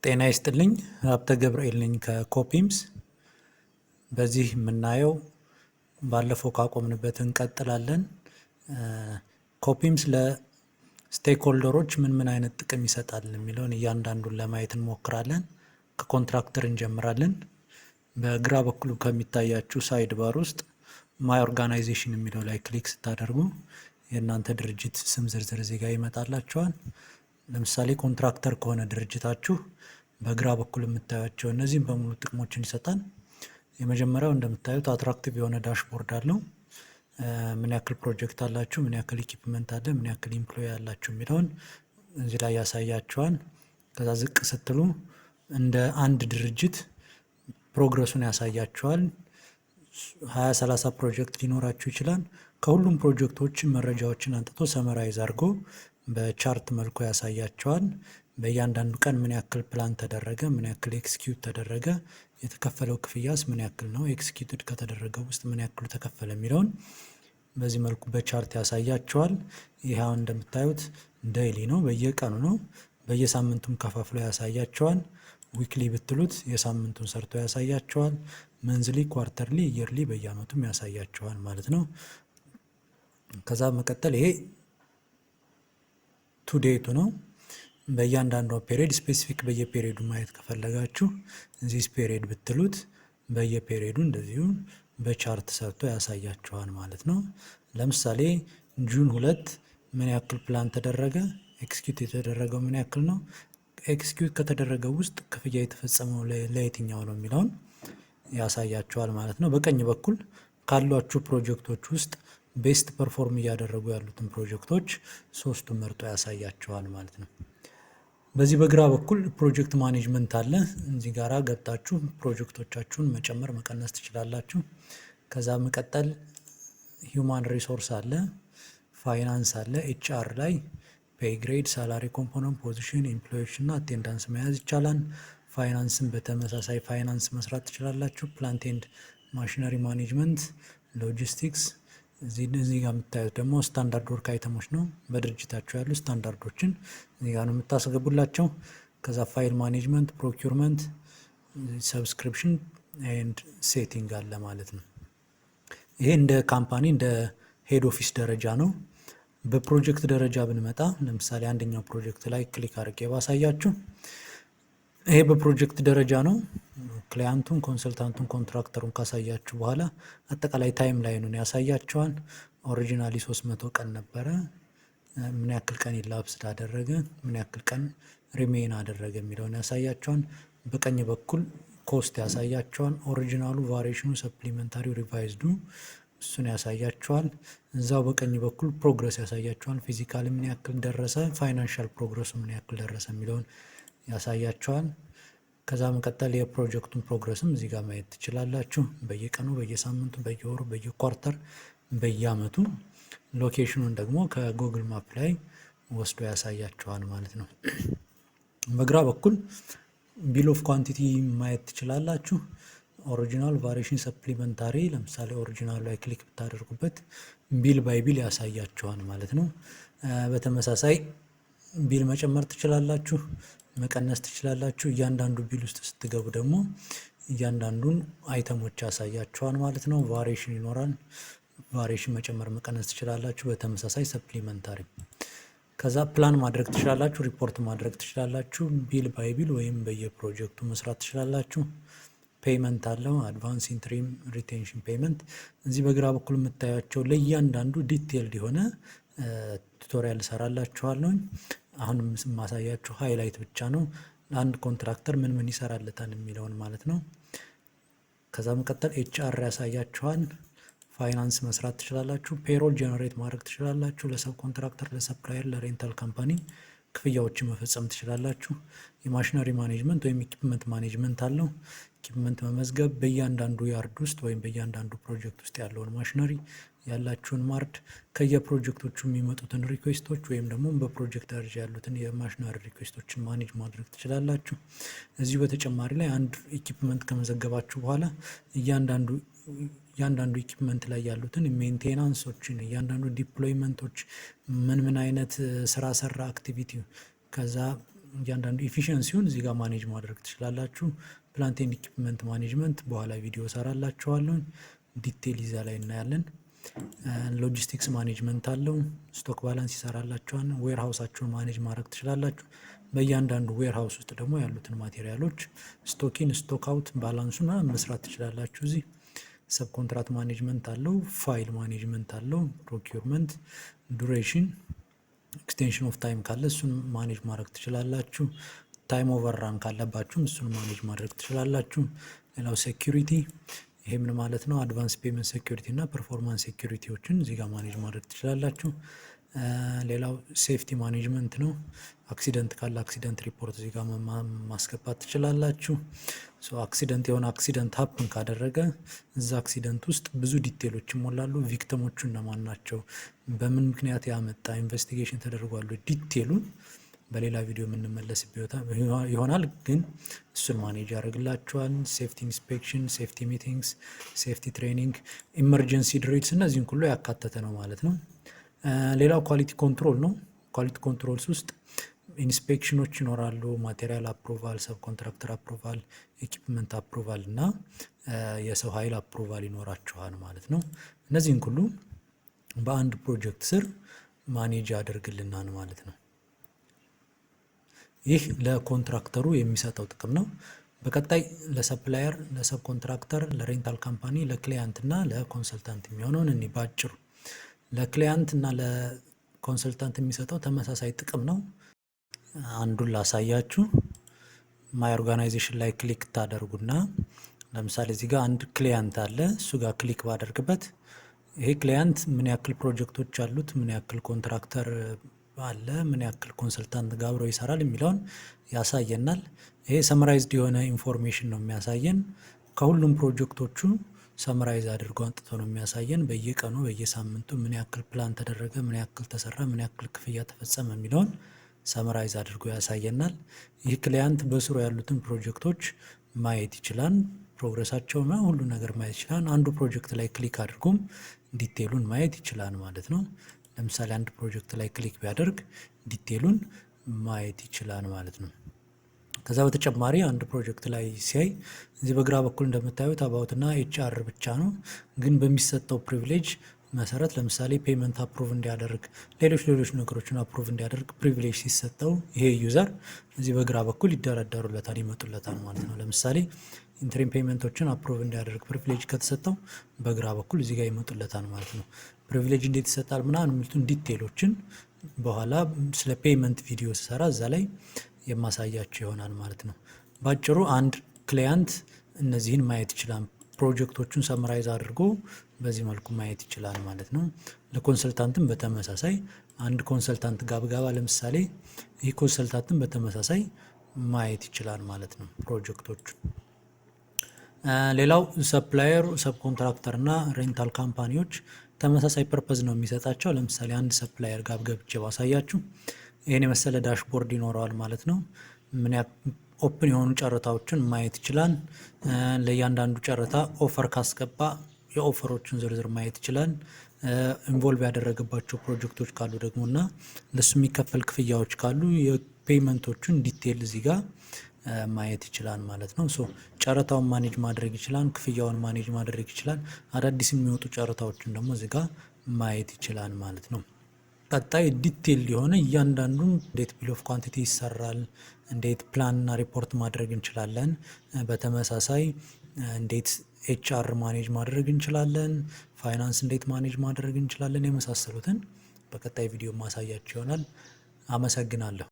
ጤና ይስጥልኝ ሀብተ ገብርኤል ነኝ ከኮፒምስ። በዚህ የምናየው ባለፈው ካቆምንበት እንቀጥላለን። ኮፒምስ ለስቴክሆልደሮች ምን አይነት ጥቅም ይሰጣል የሚለውን እያንዳንዱን ለማየት እንሞክራለን። ከኮንትራክተር እንጀምራለን። በግራ በኩል ከሚታያችሁ ሳይድ ባር ውስጥ ማይ ኦርጋናይዜሽን የሚለው ላይ ክሊክ ስታደርጉ የእናንተ ድርጅት ስም ዝርዝር እዚህ ጋር ይመጣላችኋል። ለምሳሌ ኮንትራክተር ከሆነ ድርጅታችሁ በግራ በኩል የምታዩቸው እነዚህም በሙሉ ጥቅሞችን ይሰጣል። የመጀመሪያው እንደምታዩት አትራክቲቭ የሆነ ዳሽቦርድ አለው። ምን ያክል ፕሮጀክት አላችሁ፣ ምን ያክል ኢኩፕመንት አለ፣ ምን ያክል ኢምፕሎይ አላችሁ የሚለውን እዚህ ላይ ያሳያችኋል። ከዛ ዝቅ ስትሉ እንደ አንድ ድርጅት ፕሮግረሱን ያሳያችኋል። 20-30 ፕሮጀክት ሊኖራችሁ ይችላል። ከሁሉም ፕሮጀክቶች መረጃዎችን አንጥቶ ሰመራይዝ አድርጎ በቻርት መልኩ ያሳያቸዋል። በእያንዳንዱ ቀን ምን ያክል ፕላን ተደረገ፣ ምን ያክል ኤክስኪዩት ተደረገ፣ የተከፈለው ክፍያስ ምን ያክል ነው፣ ኤክስኪዩትድ ከተደረገው ውስጥ ምን ያክሉ ተከፈለ የሚለውን በዚህ መልኩ በቻርት ያሳያቸዋል። ይህ አሁን እንደምታዩት ዴይሊ ነው፣ በየቀኑ ነው። በየሳምንቱም ከፋፍሎ ያሳያቸዋል። ዊክሊ ብትሉት የሳምንቱን ሰርቶ ያሳያቸዋል። መንዝሊ፣ ኳርተርሊ፣ ኢየርሊ በየአመቱም ያሳያቸዋል ማለት ነው። ከዛ መቀጠል ይሄ ቱዴቱ ነው። በእያንዳንዱ ፔሪድ ስፔሲፊክ በየፔሪዱ ማየት ከፈለጋችሁ እዚህ ፔሪድ ብትሉት በየፔሪዱ እንደዚሁ በቻርት ሰርቶ ያሳያችኋል ማለት ነው። ለምሳሌ ጁን 2 ምን ያክል ፕላን ተደረገ፣ ኤክስኪዩት የተደረገው ምን ያክል ነው፣ ኤክስኪዩት ከተደረገው ውስጥ ክፍያ የተፈጸመው ለየትኛው ነው የሚለውን ያሳያችኋል ማለት ነው። በቀኝ በኩል ካሏችሁ ፕሮጀክቶች ውስጥ ቤስት ፐርፎርም እያደረጉ ያሉትን ፕሮጀክቶች ሶስቱን መርጦ ያሳያቸዋል ማለት ነው። በዚህ በግራ በኩል ፕሮጀክት ማኔጅመንት አለ። እዚህ ጋራ ገብታችሁ ፕሮጀክቶቻችሁን መጨመር መቀነስ ትችላላችሁ። ከዛ መቀጠል ሂውማን ሪሶርስ አለ፣ ፋይናንስ አለ። ኤችአር ላይ ፔይ ግሬድ፣ ሳላሪ ኮምፖነንት፣ ፖዚሽን፣ ኤምፕሎዮች እና አቴንዳንስ መያዝ ይቻላል። ፋይናንስን በተመሳሳይ ፋይናንስ መስራት ትችላላችሁ። ፕላንት ኤንድ ማሽነሪ ማኔጅመንት፣ ሎጂስቲክስ። እዚህ ጋር የምታዩት ደግሞ ስታንዳርድ ወርክ አይተሞች ነው። በድርጅታቸው ያሉ ስታንዳርዶችን እዚህ ጋር ነው የምታስገቡላቸው። ከዛ ፋይል ማኔጅመንት፣ ፕሮኪውርመንት፣ ሰብስክሪፕሽን ኤንድ ሴቲንግ አለ ማለት ነው። ይሄ እንደ ካምፓኒ እንደ ሄድ ኦፊስ ደረጃ ነው። በፕሮጀክት ደረጃ ብንመጣ ለምሳሌ አንደኛው ፕሮጀክት ላይ ክሊክ አድርጌ ባሳያችሁ ይሄ በፕሮጀክት ደረጃ ነው። ክላያንቱን፣ ኮንሰልታንቱን፣ ኮንትራክተሩን ካሳያችሁ በኋላ አጠቃላይ ታይም ላይኑን ያሳያቸዋል። ኦሪጂናሊ 300 ቀን ነበረ። ምን ያክል ቀን ኢላፕስ አደረገ፣ ምን ያክል ቀን ሪሜይን አደረገ የሚለውን ያሳያቸዋል። በቀኝ በኩል ኮስት ያሳያቸዋል። ኦሪጂናሉ፣ ቫሪዬሽኑ፣ ሰፕሊመንታሪ፣ ሪቫይዝዱ እሱን ያሳያቸዋል። እዛው በቀኝ በኩል ፕሮግረስ ያሳያቸዋል። ፊዚካሊ ምን ያክል ደረሰ፣ ፋይናንሻል ፕሮግረሱ ምን ያክል ደረሰ የሚለውን ያሳያቸዋል። ከዛ መቀጠል የፕሮጀክቱን ፕሮግረስም እዚህ ጋር ማየት ትችላላችሁ። በየቀኑ፣ በየሳምንቱ፣ በየወሩ፣ በየኳርተር፣ በየአመቱ። ሎኬሽኑን ደግሞ ከጉግል ማፕ ላይ ወስዶ ያሳያችኋል ማለት ነው። በግራ በኩል ቢል ኦፍ ኳንቲቲ ማየት ትችላላችሁ። ኦሪጂናል፣ ቫሪዬሽን፣ ሰፕሊመንታሪ። ለምሳሌ ኦሪጂናሉ ላይ ክሊክ ብታደርጉበት ቢል ባይ ቢል ያሳያችኋል ማለት ነው። በተመሳሳይ ቢል መጨመር ትችላላችሁ፣ መቀነስ ትችላላችሁ። እያንዳንዱ ቢል ውስጥ ስትገቡ ደግሞ እያንዳንዱን አይተሞች ያሳያችኋል ማለት ነው። ቫሪዬሽን ይኖራል። ቫሪዬሽን መጨመር መቀነስ ትችላላችሁ። በተመሳሳይ ሰፕሊመንታሪ። ከዛ ፕላን ማድረግ ትችላላችሁ፣ ሪፖርት ማድረግ ትችላላችሁ። ቢል ባይ ቢል ወይም በየፕሮጀክቱ መስራት ትችላላችሁ። ፔይመንት አለው፣ አድቫንስ፣ ኢንትሪም፣ ሪቴንሽን ፔይመንት። እዚህ በግራ በኩል የምታያቸው ለእያንዳንዱ ዲቴይልድ የሆነ ቱቶሪያል እሰራላችኋለሁ። አሁን ማሳያችሁ ሃይላይት ብቻ ነው። ለአንድ ኮንትራክተር ምን ይሰራለታል የሚለውን ማለት ነው። ከዛ መቀጠል ኤችአር ያሳያችኋል። ፋይናንስ መስራት ትችላላችሁ። ፔሮል ጀነሬት ማድረግ ትችላላችሁ። ለሰብ ኮንትራክተር፣ ለሰፕላየር፣ ለሬንታል ካምፓኒ ክፍያዎችን መፈጸም ትችላላችሁ። የማሽነሪ ማኔጅመንት ወይም ኢኩፕመንት ማኔጅመንት አለው። ኢኩፕመንት መመዝገብ፣ በእያንዳንዱ ያርድ ውስጥ ወይም በእያንዳንዱ ፕሮጀክት ውስጥ ያለውን ማሽነሪ፣ ያላችሁን ማርድ፣ ከየፕሮጀክቶቹ የሚመጡትን ሪኩዌስቶች ወይም ደግሞ በፕሮጀክት ደረጃ ያሉትን የማሽነሪ ሪኩዌስቶችን ማኔጅ ማድረግ ትችላላችሁ። እዚሁ በተጨማሪ ላይ አንድ ኢኩፕመንት ከመዘገባችሁ በኋላ እያንዳንዱ ኢኩፕመንት ላይ ያሉትን ሜንቴናንሶችን፣ እያንዳንዱ ዲፕሎይመንቶች ምን አይነት ስራ ሰራ አክቲቪቲ፣ ከዛ እያንዳንዱ ኢፊሽንሲውን እዚህ ጋር ማኔጅ ማድረግ ትችላላችሁ። ፕላንት ኤንድ ኢኩፕመንት ማኔጅመንት በኋላ ቪዲዮ ሰራላችኋለሁ። ዲቴል ይዛ ላይ እናያለን። ሎጂስቲክስ ማኔጅመንት አለው። ስቶክ ባላንስ ይሰራላችኋል። ዌር ሃውሳችሁን ማኔጅ ማድረግ ትችላላችሁ። በእያንዳንዱ ዌር ሃውስ ውስጥ ደግሞ ያሉትን ማቴሪያሎች ስቶኪን፣ ስቶክ አውት ባላንሱን መስራት ትችላላችሁ። እዚህ ሰብ ኮንትራት ማኔጅመንት አለው። ፋይል ማኔጅመንት አለው። ፕሮኪውርመንት፣ ዱሬሽን፣ ኤክስቴንሽን ኦፍ ታይም ካለ እሱን ማኔጅ ማድረግ ትችላላችሁ። ታይም ኦቨርራን ካለባችሁም እሱን ማኔጅ ማድረግ ትችላላችሁ። ሌላው ሴኩሪቲ፣ ይሄ ምን ማለት ነው? አድቫንስ ፔመንት ሴኩሪቲ እና ፐርፎርማንስ ሴኩሪቲዎችን እዚህ ጋር ማኔጅ ማድረግ ትችላላችሁ። ሌላው ሴፍቲ ማኔጅመንት ነው። አክሲደንት ካለ አክሲደንት ሪፖርት እዚህ ጋር ማስገባት ትችላላችሁ። አክሲደንት የሆነ አክሲደንት ሀፕን ካደረገ እዛ አክሲደንት ውስጥ ብዙ ዲቴሎች ይሞላሉ። ቪክቲሞቹ እነማን ናቸው፣ በምን ምክንያት ያመጣ ኢንቨስቲጌሽን ተደርጓሉ፣ ዲቴሉን በሌላ ቪዲዮ የምንመለስ ይሆናል። ግን እሱን ማኔጅ ያደርግላችኋል። ሴፍቲ ኢንስፔክሽን፣ ሴፍቲ ሚቲንግስ፣ ሴፍቲ ትሬኒንግ፣ ኢመርጀንሲ ድሬትስ እነዚህን ሁሉ ያካተተ ነው ማለት ነው። ሌላው ኳሊቲ ኮንትሮል ነው። ኳሊቲ ኮንትሮልስ ውስጥ ኢንስፔክሽኖች ይኖራሉ። ማቴሪያል አፕሩቫል፣ ሰብ ኮንትራክተር አፕሩቫል፣ ኢኩፕመንት አፕሩቫል እና የሰው ኃይል አፕሩቫል ይኖራችኋል ማለት ነው። እነዚህን ሁሉ በአንድ ፕሮጀክት ስር ማኔጅ ያደርግልናል ማለት ነው። ይህ ለኮንትራክተሩ የሚሰጠው ጥቅም ነው። በቀጣይ ለሰፕላየር፣ ለሰብ ኮንትራክተር፣ ለሬንታል ካምፓኒ፣ ለክሊያንት እና ለኮንሰልታንት የሚሆነውን እኔ ባጭሩ ለክሊያንት እና ለኮንሰልታንት የሚሰጠው ተመሳሳይ ጥቅም ነው። አንዱን ላሳያችሁ። ማይ ኦርጋናይዜሽን ላይ ክሊክ ታደርጉና ለምሳሌ እዚህ ጋር አንድ ክሊያንት አለ። እሱ ጋር ክሊክ ባደርግበት ይሄ ክሊያንት ምን ያክል ፕሮጀክቶች አሉት፣ ምን ያክል ኮንትራክተር አለ፣ ምን ያክል ኮንሰልታንት ጋር አብሮ ይሰራል የሚለውን ያሳየናል። ይሄ ሰመራይዝድ የሆነ ኢንፎርሜሽን ነው የሚያሳየን። ከሁሉም ፕሮጀክቶቹ ሰመራይዝ አድርጎ አንጥቶ ነው የሚያሳየን። በየቀኑ በየሳምንቱ ምን ያክል ፕላን ተደረገ፣ ምን ያክል ተሰራ፣ ምን ያክል ክፍያ ተፈጸመ የሚለውን ሰመራይዝ አድርጎ ያሳየናል። ይህ ክሊያንት በስሩ ያሉትን ፕሮጀክቶች ማየት ይችላል። ፕሮግረሳቸውና ሁሉ ነገር ማየት ይችላል። አንዱ ፕሮጀክት ላይ ክሊክ አድርጎም ዲቴሉን ማየት ይችላል ማለት ነው። ለምሳሌ አንድ ፕሮጀክት ላይ ክሊክ ቢያደርግ ዲቴሉን ማየት ይችላል ማለት ነው። ከዛ በተጨማሪ አንድ ፕሮጀክት ላይ ሲያይ እዚህ በግራ በኩል እንደምታዩት አባውትና ኤችአር ብቻ ነው። ግን በሚሰጠው ፕሪቪሌጅ መሰረት ለምሳሌ ፔመንት አፕሩቭ እንዲያደርግ፣ ሌሎች ነገሮችን አፕሩቭ እንዲያደርግ ፕሪቪሌጅ ሲሰጠው ይሄ ዩዘር እዚህ በግራ በኩል ይደረደሩለታል፣ ይመጡለታል ማለት ነው። ለምሳሌ ኢንትሪም ፔመንቶችን አፕሩቭ እንዲያደርግ ፕሪቪሌጅ ከተሰጠው በግራ በኩል እዚህ ጋር ይመጡለታል ማለት ነው። ፕሪቪሌጅ እንዴት ይሰጣል ምናምን የሚሉትን ዲቴሎችን በኋላ ስለ ፔመንት ቪዲዮ ስሰራ እዛ ላይ የማሳያቸው ይሆናል ማለት ነው። ባጭሩ አንድ ክሊያንት እነዚህን ማየት ይችላል። ፕሮጀክቶቹን ሰምራይዝ አድርጎ በዚህ መልኩ ማየት ይችላል ማለት ነው። ለኮንሰልታንትም በተመሳሳይ አንድ ኮንሰልታንት ጋር ብገባ ለምሳሌ ይህ ኮንሰልታንትም በተመሳሳይ ማየት ይችላል ማለት ነው ፕሮጀክቶቹ። ሌላው ሰፕላየር፣ ሰብ ኮንትራክተር እና ሬንታል ካምፓኒዎች ተመሳሳይ ፐርፐዝ ነው የሚሰጣቸው። ለምሳሌ አንድ ሰፕላየር ጋር ገብቼ ባሳያችሁ ይህን የመሰለ ዳሽቦርድ ይኖረዋል ማለት ነው። ምን ኦፕን የሆኑ ጨረታዎችን ማየት ይችላል። ለእያንዳንዱ ጨረታ ኦፈር ካስገባ የኦፈሮችን ዝርዝር ማየት ይችላል። ኢንቮልቭ ያደረገባቸው ፕሮጀክቶች ካሉ ደግሞ እና ለሱ የሚከፈል ክፍያዎች ካሉ የፔመንቶቹን ዲቴል እዚህ ጋር ማየት ይችላል ማለት ነው። ጨረታውን ማኔጅ ማድረግ ይችላል። ክፍያውን ማኔጅ ማድረግ ይችላል። አዳዲስ የሚወጡ ጨረታዎችን ደግሞ እዚህ ጋር ማየት ይችላል ማለት ነው። ቀጣይ ዲቴል የሆነ እያንዳንዱን እንዴት ቢል ኦፍ ኳንቲቲ ይሰራል፣ እንዴት ፕላንና ሪፖርት ማድረግ እንችላለን፣ በተመሳሳይ እንዴት ኤችአር ማኔጅ ማድረግ እንችላለን፣ ፋይናንስ እንዴት ማኔጅ ማድረግ እንችላለን የመሳሰሉትን በቀጣይ ቪዲዮ ማሳያችሁ ይሆናል። አመሰግናለሁ።